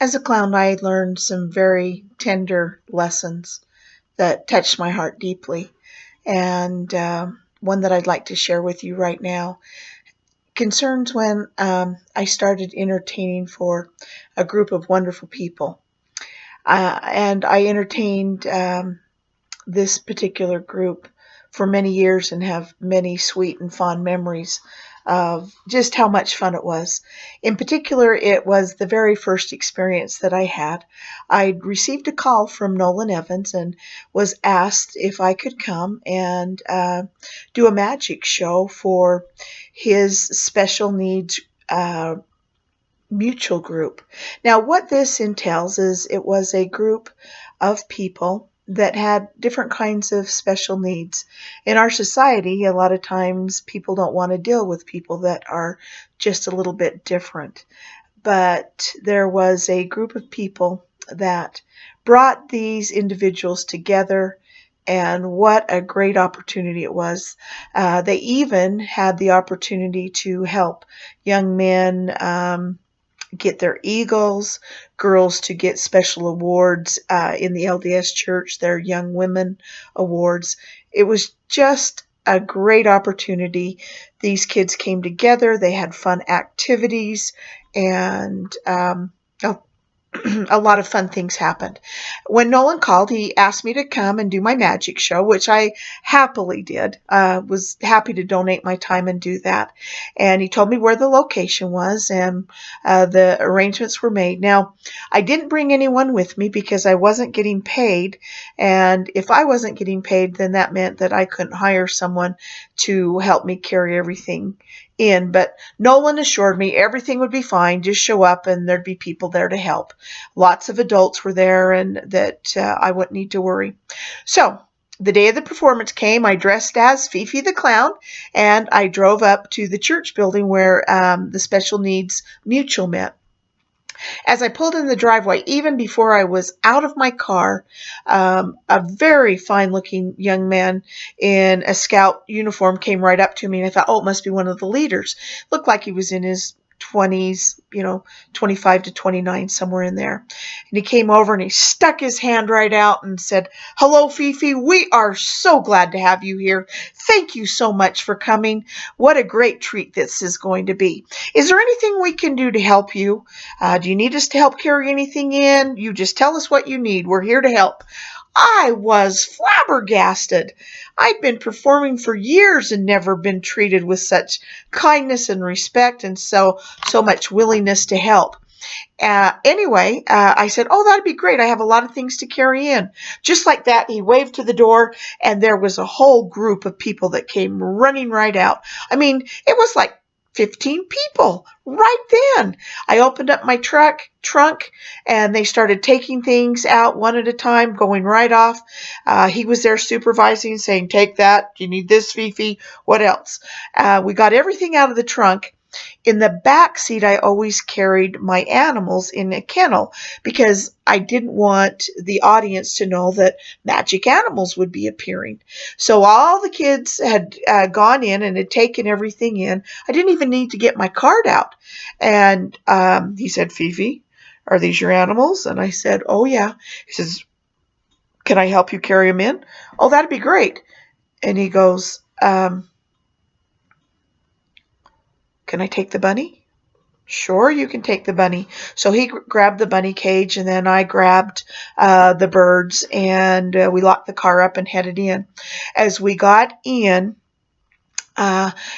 As a clown, I learned some very tender lessons that touched my heart deeply. And one that I'd like to share with you right now concerns when I started entertaining for a group of wonderful people. And I entertained this particular group for many years and have many sweet and fond memories of just how much fun it was. In particular, it was the very first experience that I had. I'd received a call from Nolan Evans and was asked if I could come and do a magic show for his special needs mutual group. Now, what this entails is it was a group of people that had different kinds of special needs. In our society, a lot of times people don't want to deal with people that are just a little bit different. But there was a group of people that brought these individuals together, and what a great opportunity it was. They even had the opportunity to help young men get their Eagles, girls to get special awards in the LDS Church, their Young Women Awards. It was just a great opportunity. These kids came together, they had fun activities, and a lot of fun things happened. When Nolan called, he asked me to come and do my magic show, which I happily did. Was happy to donate my time and do that. And he told me where the location was, and the arrangements were made. Now, I didn't bring anyone with me because I wasn't getting paid. And if I wasn't getting paid, then that meant that I couldn't hire someone to help me carry everything in. But Nolan assured me everything would be fine. Just show up and there'd be people there to help. Lots of adults were there and that I wouldn't need to worry. So the day of the performance came. I dressed as Fifi the clown and I drove up to the church building where the special needs mutual met. As I pulled in the driveway, even before I was out of my car, a very fine-looking young man in a scout uniform came right up to me, and I thought, oh, it must be one of the leaders. Looked like he was in his 20s, 25 to 29, somewhere in there. And he came over and he stuck his hand right out and said, "Hello, Fifi. We are so glad to have you here. Thank you so much for coming. What a great treat this is going to be. Is there anything we can do to help you? Do you need us to help carry anything in? You just tell us what you need. We're here to help." I was flabbergasted. I'd been performing for years and never been treated with such kindness and respect and so much willingness to help. Anyway, I said, "Oh, that'd be great. I have a lot of things to carry in." Just like that, he waved to the door, and there was a whole group of people that came running right out. I mean, it was like 15 people right then. I opened up my trunk and they started taking things out one at a time, going right off. He was there supervising, saying, "Take that. You need this, Fifi. What else?" We got everything out of the trunk. In the back seat, I always carried my animals in a kennel because I didn't want the audience to know that magic animals would be appearing. So all the kids had gone in and had taken everything in. I didn't even need to get my card out. And he said, "Fifi, are these your animals?" And I said, "Oh, yeah." He says, "Can I help you carry them in?" "Oh, that'd be great." And he goes, "Can I take the bunny?" "Sure, you can take the bunny." So he grabbed the bunny cage, and then I grabbed the birds, and we locked the car up and headed in. As we got in,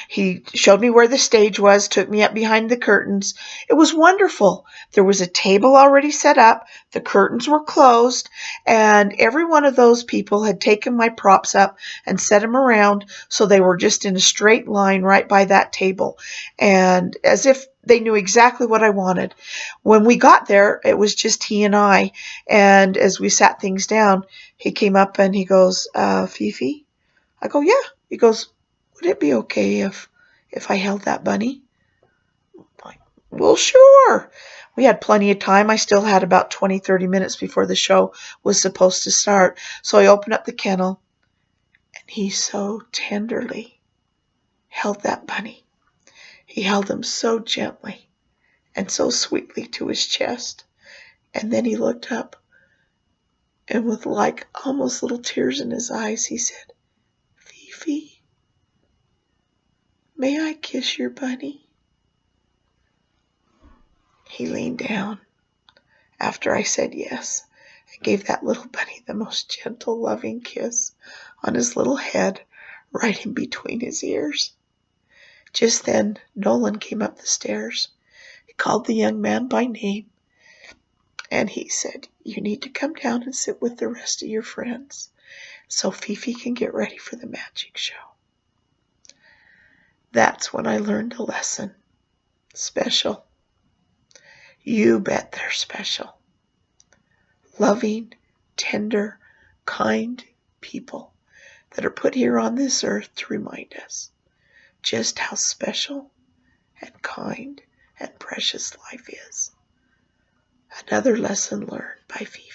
he showed me where the stage was, took me up behind the curtains. It was wonderful. There was a table already set up. The curtains were closed, and every one of those people had taken my props up and set them around so they were just in a straight line right by that table, and as if they knew exactly what I wanted. When we got there, it was just he and I, and as we sat things down, he came up and he goes, "Fifi?" I go, "Yeah." He goes, "Would it be okay if I held that bunny?" I'm like, "Well, sure." We had plenty of time. I still had about 20, 30 minutes before the show was supposed to start. So I opened up the kennel, and he so tenderly held that bunny. He held him so gently and so sweetly to his chest. And then he looked up, and with like almost little tears in his eyes, he said, "Fifi, may I kiss your bunny?" He leaned down after I said yes and gave that little bunny the most gentle, loving kiss on his little head right in between his ears. Just then, Nolan came up the stairs. He called the young man by name, and he said, "You need to come down and sit with the rest of your friends so Fifi can get ready for the magic show." That's when I learned a lesson. Special. You bet they're special. Loving, tender, kind people that are put here on this earth to remind us just how special and kind and precious life is. Another lesson learned by Fifi.